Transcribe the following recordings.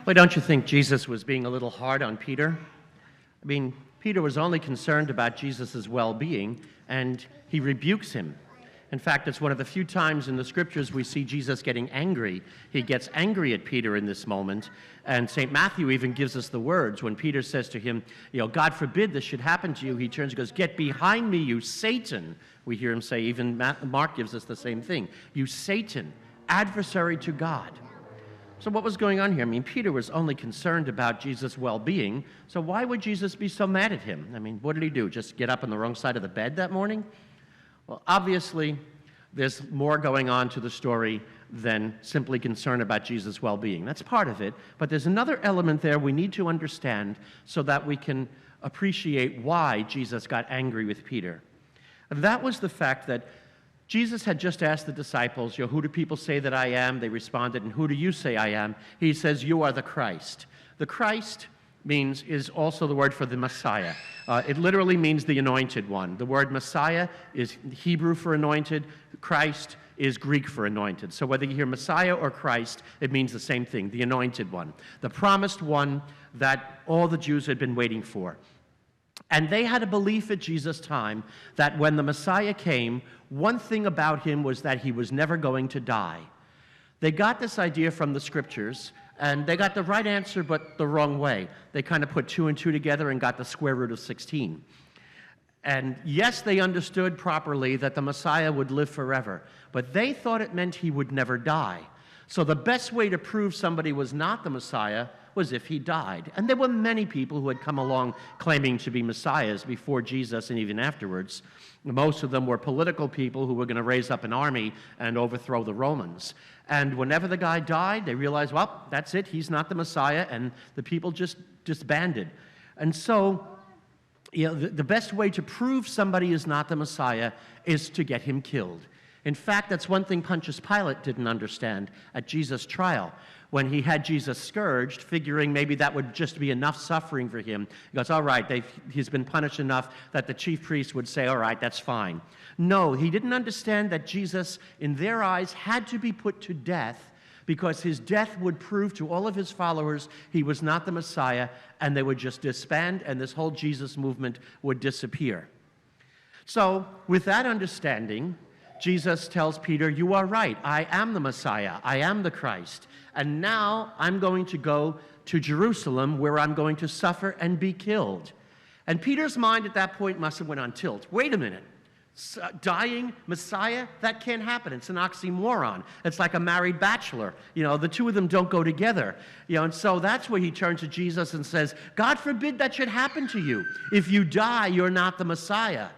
Well, don't you think Jesus was being a little hard on Peter? I mean, Peter was only concerned about Jesus' well-being, and he rebukes him. In fact, it's one of the few times in the scriptures we see Jesus getting angry. He gets angry at Peter in this moment, and St. Matthew even gives us the words when Peter says to him, God forbid this should happen to you. He turns and goes, "Get behind me, you Satan." We hear him say, even Mark gives us the same thing. "You Satan, adversary to God." So what was going on here? I mean, Peter was only concerned about Jesus' well-being, so why would Jesus be so mad at him? I mean, what did he do? Just get up on the wrong side of the bed that morning? Well, obviously, there's more going on to the story than simply concern about Jesus' well-being. That's part of it, but there's another element there we need to understand so that we can appreciate why Jesus got angry with Peter. And that was the fact that Jesus had just asked the disciples, who do people say that I am? They responded, and who do you say I am? He says, you are the Christ. The Christ is also the word for the Messiah. It literally means the anointed one. The word Messiah is Hebrew for anointed. Christ is Greek for anointed. So whether you hear Messiah or Christ, it means the same thing, the anointed one, the promised one that all the Jews had been waiting for. And they had a belief at Jesus' time that when the Messiah came, one thing about him was that he was never going to die. They got this idea from the scriptures, and they got the right answer, but the wrong way. They kind of put 2 and 2 together and got the square root of 16. And yes, they understood properly that the Messiah would live forever, but they thought it meant he would never die. So the best way to prove somebody was not the Messiah was if he died. And there were many people who had come along claiming to be messiahs before Jesus and even afterwards. Most of them were political people who were going to raise up an army and overthrow the Romans. And whenever the guy died, they realized, well, that's it, he's not the Messiah, and the people just disbanded. And so, the best way to prove somebody is not the Messiah is to get him killed. In fact, that's one thing Pontius Pilate didn't understand at Jesus' trial. When he had Jesus scourged, figuring maybe that would just be enough suffering for him, he goes, all right, he's been punished enough that the chief priests would say, all right, that's fine. No, he didn't understand that Jesus, in their eyes, had to be put to death because his death would prove to all of his followers he was not the Messiah, and they would just disband, and this whole Jesus movement would disappear. So, with that understanding, Jesus tells Peter, you are right, I am the Messiah, I am the Christ, and now I'm going to go to Jerusalem where I'm going to suffer and be killed. And Peter's mind at that point must have went on tilt. Wait a minute, dying Messiah? That can't happen. It's an oxymoron. It's like a married bachelor. The two of them don't go together. And so that's where he turns to Jesus and says, God forbid that should happen to you. If you die, you're not the Messiah.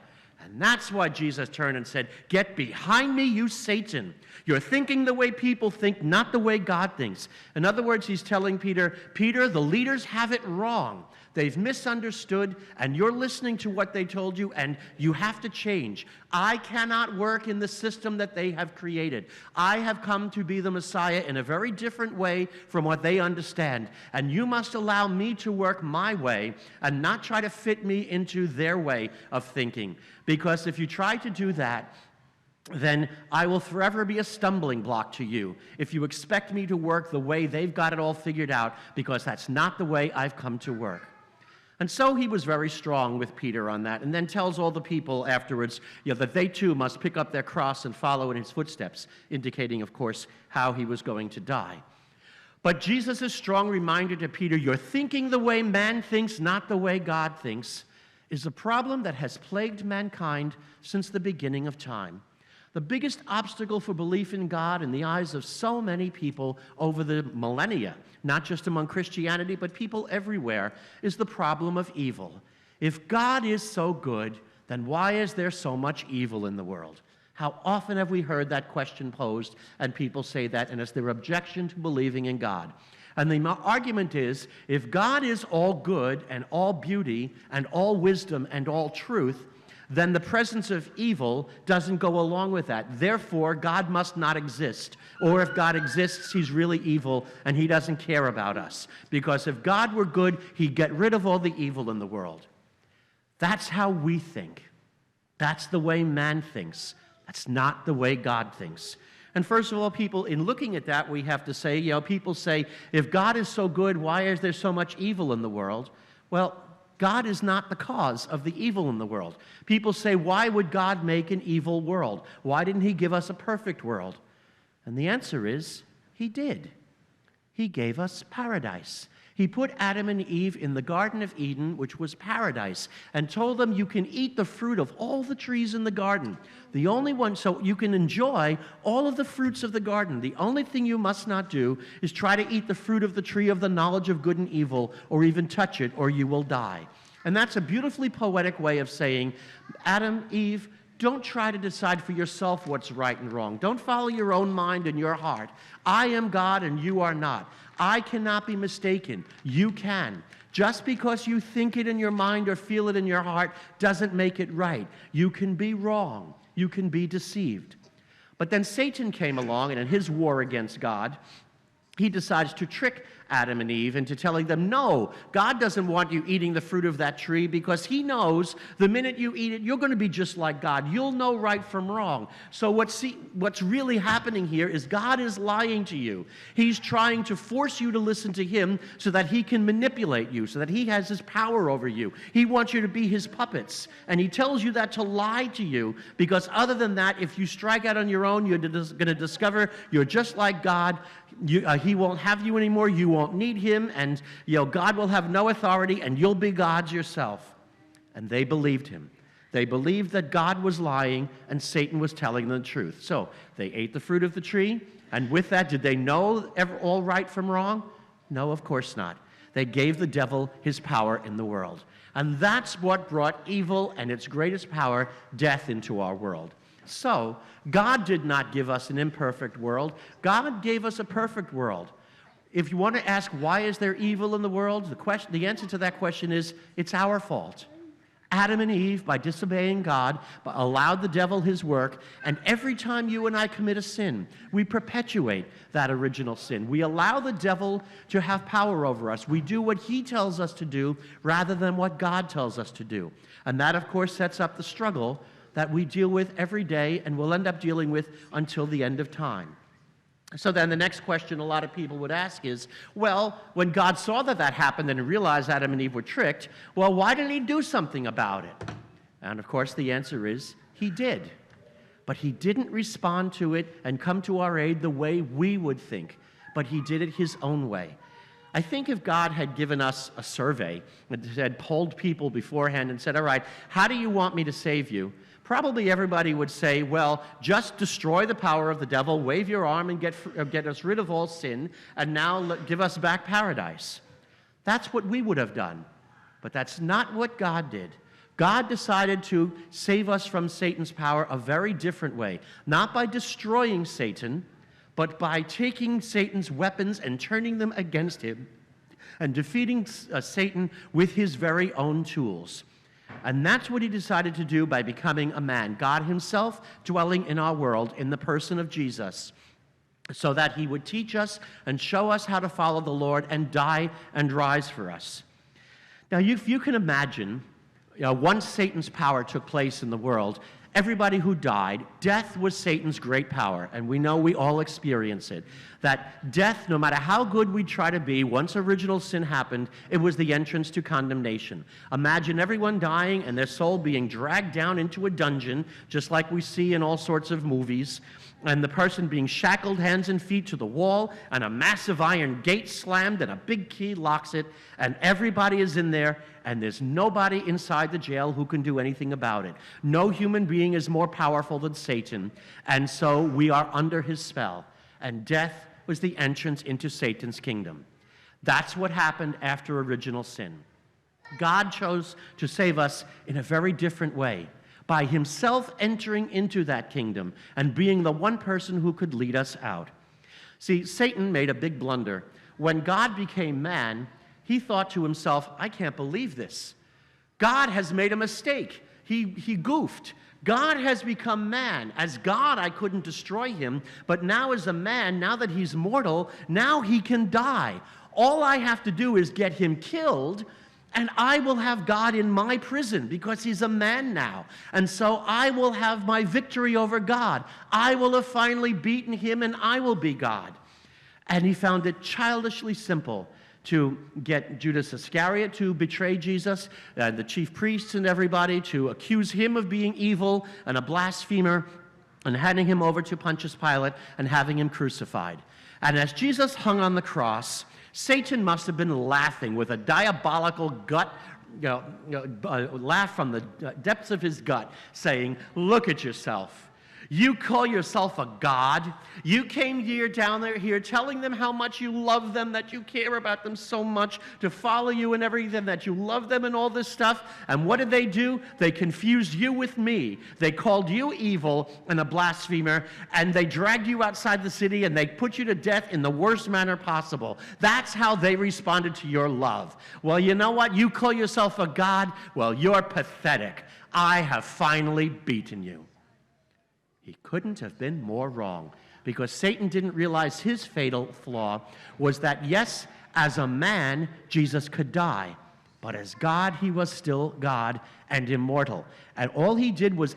And that's why Jesus turned and said, get behind me, you Satan. You're thinking the way people think, not the way God thinks. In other words, he's telling Peter, the leaders have it wrong. They've misunderstood, and you're listening to what they told you, and you have to change. I cannot work in the system that they have created. I have come to be the Messiah in a very different way from what they understand, and you must allow me to work my way and not try to fit me into their way of thinking. Because if you try to do that, then I will forever be a stumbling block to you if you expect me to work the way they've got it all figured out, because that's not the way I've come to work. And so he was very strong with Peter on that, and then tells all the people afterwards that they too must pick up their cross and follow in his footsteps, indicating, of course, how he was going to die. But Jesus' strong reminder to Peter, you're thinking the way man thinks, not the way God thinks, is a problem that has plagued mankind since the beginning of time. The biggest obstacle for belief in God in the eyes of so many people over the millennia, not just among Christianity, but people everywhere, is the problem of evil. If God is so good, then why is there so much evil in the world? How often have we heard that question posed, and people say that, and it's their objection to believing in God. And the argument is, if God is all good and all beauty and all wisdom and all truth, then the presence of evil doesn't go along with that. Therefore, God must not exist. Or if God exists, he's really evil and he doesn't care about us. Because if God were good, he'd get rid of all the evil in the world. That's how we think. That's the way man thinks. That's not the way God thinks. And first of all, people, in looking at that, we have to say, people say, if God is so good, why is there so much evil in the world? Well, God is not the cause of the evil in the world. People say, why would God make an evil world? Why didn't he give us a perfect world? And the answer is, he did. He gave us paradise. He put Adam and Eve in the Garden of Eden, which was paradise, and told them you can eat the fruit of all the trees in the garden. The only one, so you can enjoy all of the fruits of the garden. The only thing you must not do is try to eat the fruit of the tree of the knowledge of good and evil, or even touch it, or you will die. And that's a beautifully poetic way of saying, Adam, Eve, don't try to decide for yourself what's right and wrong. Don't follow your own mind and your heart. I am God and you are not. I cannot be mistaken. You can. Just because you think it in your mind or feel it in your heart doesn't make it right. You can be wrong. You can be deceived. But then Satan came along, and in his war against God, he decides to trick Adam and Eve into telling them, no, God doesn't want you eating the fruit of that tree, because he knows the minute you eat it, you're going to be just like God. You'll know right from wrong. So what's really happening here is God is lying to you. He's trying to force you to listen to him so that he can manipulate you, so that he has his power over you. He wants you to be his puppets. And he tells you that to lie to you, because other than that, if you strike out on your own, you're going to discover you're just like God. He won't have you anymore. You won't need him, and God will have no authority, and you'll be gods yourself. And they believed him. They believed that God was lying and Satan was telling them the truth. So they ate the fruit of the tree, and with that, did they know all right from wrong? No, of course not. They gave the devil his power in the world. And that's what brought evil and its greatest power, death, into our world. So, God did not give us an imperfect world. God gave us a perfect world. If you want to ask why is there evil in the world, the answer to that question is it's our fault. Adam and Eve, by disobeying God, allowed the devil his work, and every time you and I commit a sin, we perpetuate that original sin. We allow the devil to have power over us. We do what he tells us to do rather than what God tells us to do. And that, of course, sets up the struggle that we deal with every day and will end up dealing with until the end of time. So then the next question a lot of people would ask is, well, when God saw that happened and realized Adam and Eve were tricked, well, why didn't he do something about it? And of course the answer is, he did. But he didn't respond to it and come to our aid the way we would think, but he did it his own way. I think if God had given us a survey and had polled people beforehand and said, all right, how do you want me to save you? Probably everybody would say, well, just destroy the power of the devil, wave your arm and get us rid of all sin, and now give us back paradise. That's what we would have done. But that's not what God did. God decided to save us from Satan's power a very different way. Not by destroying Satan, but by taking Satan's weapons and turning them against him and defeating Satan with his very own tools. And that's what he decided to do by becoming a man, God himself dwelling in our world in the person of Jesus, so that he would teach us and show us how to follow the Lord and die and rise for us. Now, if you can imagine, once Satan's power took place in the world, everybody who died, death was Satan's great power, and we know we all experience it. That death, no matter how good we try to be, once original sin happened, it was the entrance to condemnation. Imagine everyone dying and their soul being dragged down into a dungeon, just like we see in all sorts of movies, and the person being shackled hands and feet to the wall, and a massive iron gate slammed, and a big key locks it, and everybody is in there, and there's nobody inside the jail who can do anything about it. No human being is more powerful than Satan, and so we are under his spell, and death was the entrance into Satan's kingdom. That's what happened after original sin. God chose to save us in a very different way, by himself entering into that kingdom and being the one person who could lead us out. See, Satan made a big blunder. When God became man, he thought to himself, I can't believe this. God has made a mistake. He goofed. God has become man. As God, I couldn't destroy him, but now as a man, now that he's mortal, now he can die. All I have to do is get him killed, And I will have God in my prison because he's a man now. And so I will have my victory over God. I will have finally beaten him and I will be God. And he found it childishly simple to get Judas Iscariot to betray Jesus, the chief priests and everybody, to accuse him of being evil and a blasphemer, and handing him over to Pontius Pilate and having him crucified. And as Jesus hung on the cross, Satan must have been laughing with a diabolical laugh from the depths of his gut, saying, "Look at yourself. You call yourself a god. You came down here telling them how much you love them, that you care about them so much, to follow you and everything, that you love them and all this stuff. And what did they do? They confused you with me. They called you evil and a blasphemer, and they dragged you outside the city, and they put you to death in the worst manner possible. That's how they responded to your love. Well, you know what? You call yourself a god? Well, you're pathetic. I have finally beaten you." He couldn't have been more wrong, because Satan didn't realize his fatal flaw was that, yes, as a man, Jesus could die, but as God, he was still God and immortal. And all he did was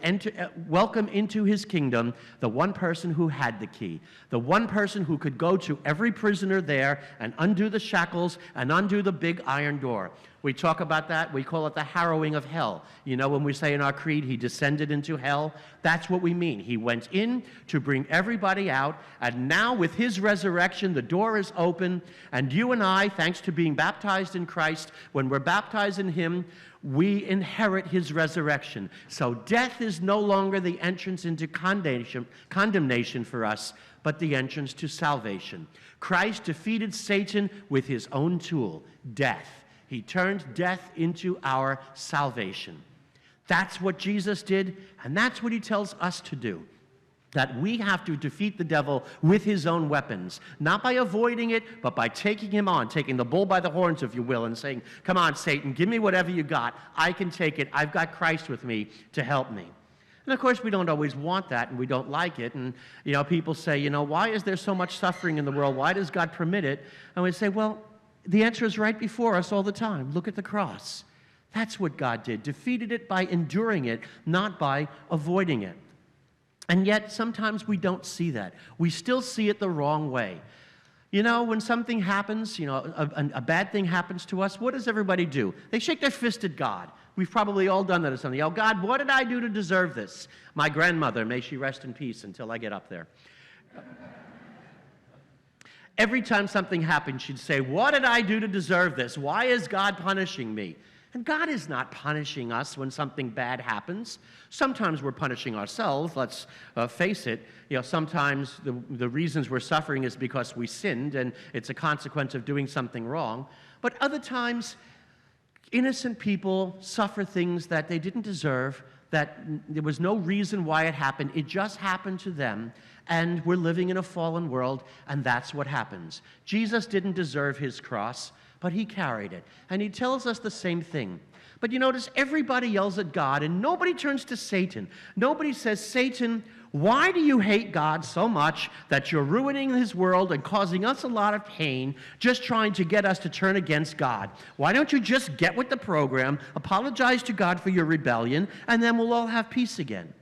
welcome into his kingdom the one person who had the key, the one person who could go to every prisoner there and undo the shackles and undo the big iron door. We talk about that. We call it the harrowing of hell. You know, when we say in our creed, he descended into hell, that's what we mean. He went in to bring everybody out, and now with his resurrection, the door is open, and you and I, thanks to being baptized in Christ, when we're baptized in him, we inherit his resurrection. So death is no longer the entrance into condemnation for us, but the entrance to salvation. Christ defeated Satan with his own tool, death. He turned death into our salvation. That's what Jesus did, and that's what he tells us to do. That we have to defeat the devil with his own weapons, not by avoiding it, but by taking him on, taking the bull by the horns, if you will, and saying, "Come on, Satan, give me whatever you got. I can take it. I've got Christ with me to help me." And of course, we don't always want that, and we don't like it. And, people say, why is there so much suffering in the world? Why does God permit it? And we say, well, the answer is right before us all the time. Look at the cross. That's what God did. Defeated it by enduring it, not by avoiding it. And yet, sometimes we don't see that. We still see it the wrong way. When something happens, a bad thing happens to us, what does everybody do? They shake their fist at God. We've probably all done that or something. "Oh, God, what did I do to deserve this?" My grandmother, may she rest in peace until I get up there. Every time something happened, she'd say, "What did I do to deserve this? Why is God punishing me?" And God is not punishing us when something bad happens. Sometimes we're punishing ourselves, let's face it. Sometimes the reasons we're suffering is because we sinned, and it's a consequence of doing something wrong. But other times, innocent people suffer things that they didn't deserve, that there was no reason why it happened. It just happened to them. And we're living in a fallen world, and that's what happens. Jesus didn't deserve his cross, but he carried it. And he tells us the same thing. But you notice everybody yells at God, and nobody turns to Satan. Nobody says, "Satan, why do you hate God so much that you're ruining his world and causing us a lot of pain, just trying to get us to turn against God? Why don't you just get with the program, apologize to God for your rebellion, and then we'll all have peace again?"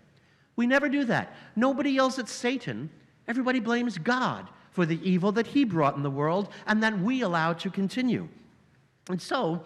We never do that. Nobody yells at Satan. Everybody blames God for the evil that he brought in the world and that we allow to continue. And so,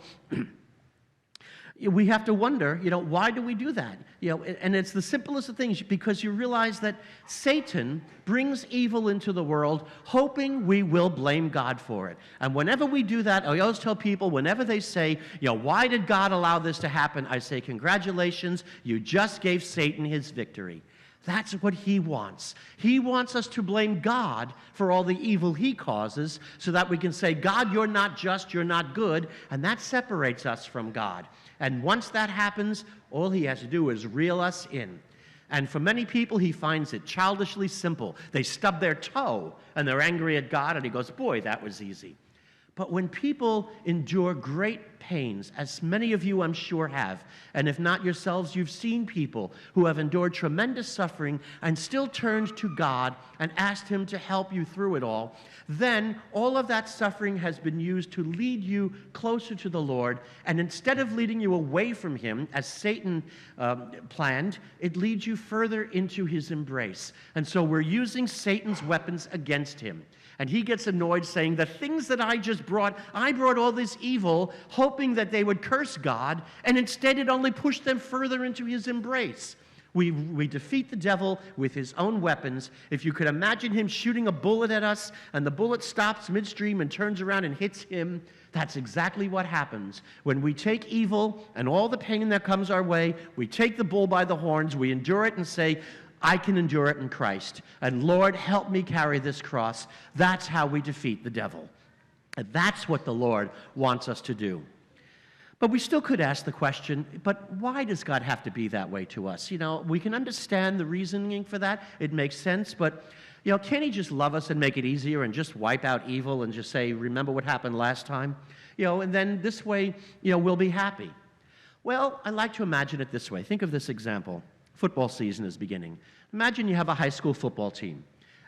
we have to wonder, why do we do that? And it's the simplest of things, because you realize that Satan brings evil into the world, hoping we will blame God for it. And whenever we do that, I always tell people, whenever they say, "Why did God allow this to happen?" I say, "Congratulations, you just gave Satan his victory." That's what he wants. He wants us to blame God for all the evil he causes, so that we can say, "God, you're not just, you're not good," and that separates us from God. And once that happens, all he has to do is reel us in. And for many people, he finds it childishly simple. They stub their toe, and they're angry at God, and he goes, "Boy, that was easy." But when people endure great pains, as many of you I'm sure have, and if not yourselves, you've seen people who have endured tremendous suffering and still turned to God and asked Him to help you through it all, then all of that suffering has been used to lead you closer to the Lord, and instead of leading you away from Him, as Satan planned, it leads you further into His embrace. And so we're using Satan's weapons against Him. And he gets annoyed saying, the things that I brought all this evil, hoping that they would curse God, and instead it only pushed them further into His embrace. We defeat the devil with his own weapons. If you could imagine him shooting a bullet at us, and the bullet stops midstream and turns around and hits him, that's exactly what happens. When we take evil and all the pain that comes our way, we take the bull by the horns, we endure it and say, I can endure it in Christ. And Lord, help me carry this cross. That's how we defeat the devil. And that's what the Lord wants us to do. But we still could ask the question, but why does God have to be that way to us? You know, we can understand the reasoning for that. It makes sense, but, you know, can't He just love us and make it easier and just wipe out evil and just say, remember what happened last time? You know, and then this way, you know, we'll be happy. Well, I like to imagine it this way. Think of this example. Football season is beginning. Imagine you have a high school football team,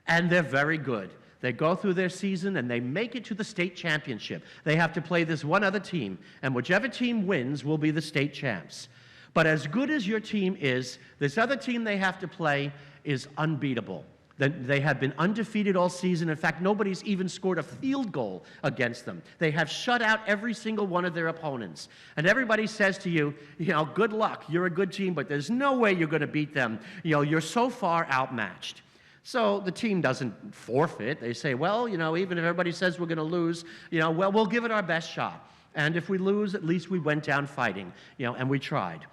and they're very good. They go through their season, and they make it to the state championship. They have to play this one other team, and whichever team wins will be the state champs. But as good as your team is, this other team they have to play is unbeatable. They have been undefeated all season. In fact, nobody's even scored a field goal against them. They have shut out every single one of their opponents. And everybody says to you, you know, good luck. You're a good team, but there's no way you're going to beat them. You know, you're so far outmatched. So the team doesn't forfeit. They say, well, you know, even if everybody says we're going to lose, you know, well, we'll give it our best shot. And if we lose, at least we went down fighting, you know, and we tried.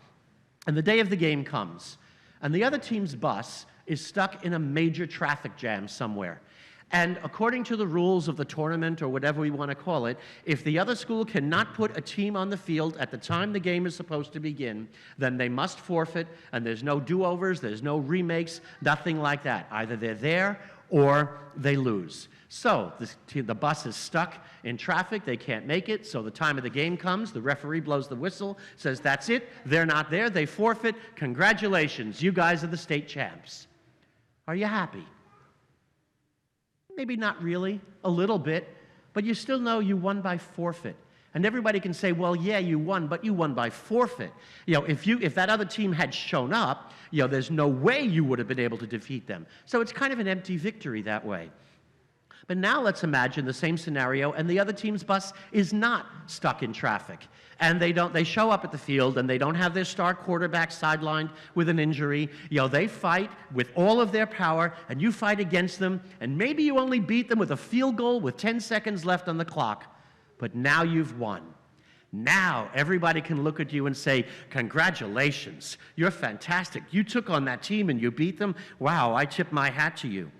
And the day of the game comes, and the other team's bus is stuck in a major traffic jam somewhere. And according to the rules of the tournament, or whatever we want to call it, if the other school cannot put a team on the field at the time the game is supposed to begin, then they must forfeit, and there's no do-overs, there's no remakes, nothing like that. Either they're there or they lose. So the bus is stuck in traffic, they can't make it, so the time of the game comes, the referee blows the whistle, says that's it, they're not there, they forfeit, congratulations, you guys are the state champs. Are you happy? Maybe not really, a little bit, but you still know you won by forfeit. And everybody can say, well, yeah, you won, but you won by forfeit. You know, if that other team had shown up, you know, there's no way you would have been able to defeat them. So it's kind of an empty victory that way. But now let's imagine the same scenario, and the other team's bus is not stuck in traffic. And they show up at the field, and they don't have their star quarterback sidelined with an injury. You know, they fight with all of their power, and you fight against them, and maybe you only beat them with a field goal with 10 seconds left on the clock. But now you've won. Now everybody can look at you and say, congratulations, you're fantastic. You took on that team and you beat them. Wow, I tip my hat to you.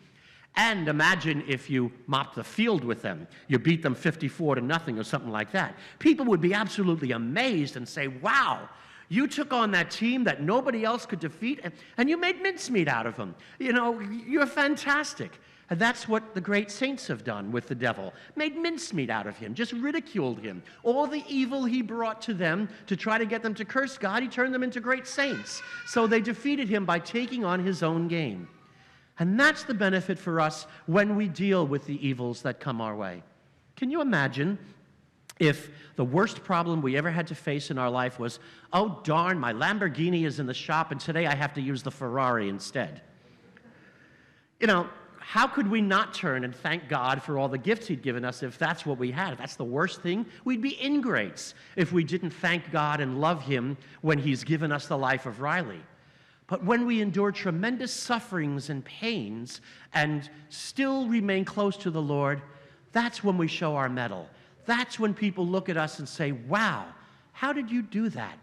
And imagine if you mopped the field with them. You beat them 54-0 or something like that. People would be absolutely amazed and say, wow, you took on that team that nobody else could defeat, and you made mincemeat out of them. You know, you're fantastic. And that's what the great saints have done with the devil. Made mincemeat out of him, just ridiculed him. All the evil he brought to them to try to get them to curse God, he turned them into great saints. So they defeated him by taking on his own game. And that's the benefit for us when we deal with the evils that come our way. Can you imagine if the worst problem we ever had to face in our life was, oh darn, my Lamborghini is in the shop and today I have to use the Ferrari instead? You know, how could we not turn and thank God for all the gifts He'd given us if that's what we had? If that's the worst thing, we'd be ingrates if we didn't thank God and love Him when He's given us the life of Riley. But when we endure tremendous sufferings and pains and still remain close to the Lord, that's when we show our mettle. That's when people look at us and say, wow, how did you do that?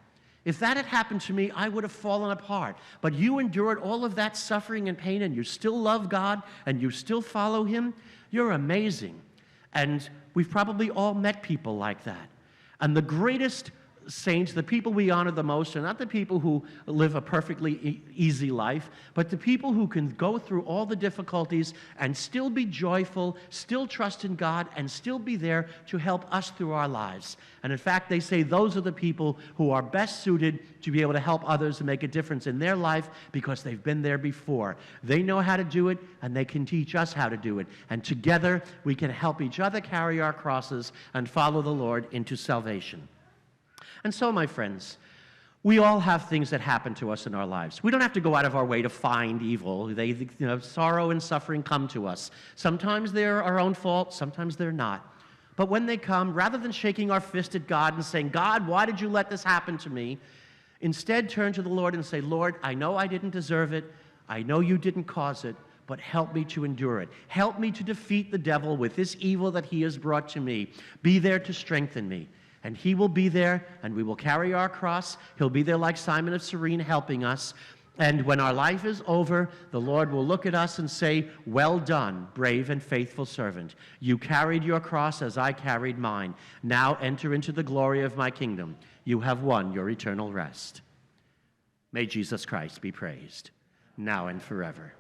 If that had happened to me, I would have fallen apart. But you endured all of that suffering and pain, and you still love God, and you still follow Him. You're amazing. And we've probably all met people like that. And the greatest saints, the people we honor the most, are not the people who live a perfectly easy life, but the people who can go through all the difficulties and still be joyful, still trust in God, and still be there to help us through our lives. And in fact, they say those are the people who are best suited to be able to help others and make a difference in their life because they've been there before. They know how to do it, and they can teach us how to do it. And together, we can help each other carry our crosses and follow the Lord into salvation. And so, my friends, we all have things that happen to us in our lives. We don't have to go out of our way to find evil. Sorrow and suffering come to us. Sometimes they're our own fault, sometimes they're not. But when they come, rather than shaking our fist at God and saying, God, why did you let this happen to me? Instead, turn to the Lord and say, Lord, I know I didn't deserve it. I know you didn't cause it, but help me to endure it. Help me to defeat the devil with this evil that he has brought to me. Be there to strengthen me. And he will be there, and we will carry our cross. He'll be there like Simon of Cyrene helping us. And when our life is over, the Lord will look at us and say, well done, brave and faithful servant. You carried your cross as I carried mine. Now enter into the glory of my kingdom. You have won your eternal rest. May Jesus Christ be praised, now and forever.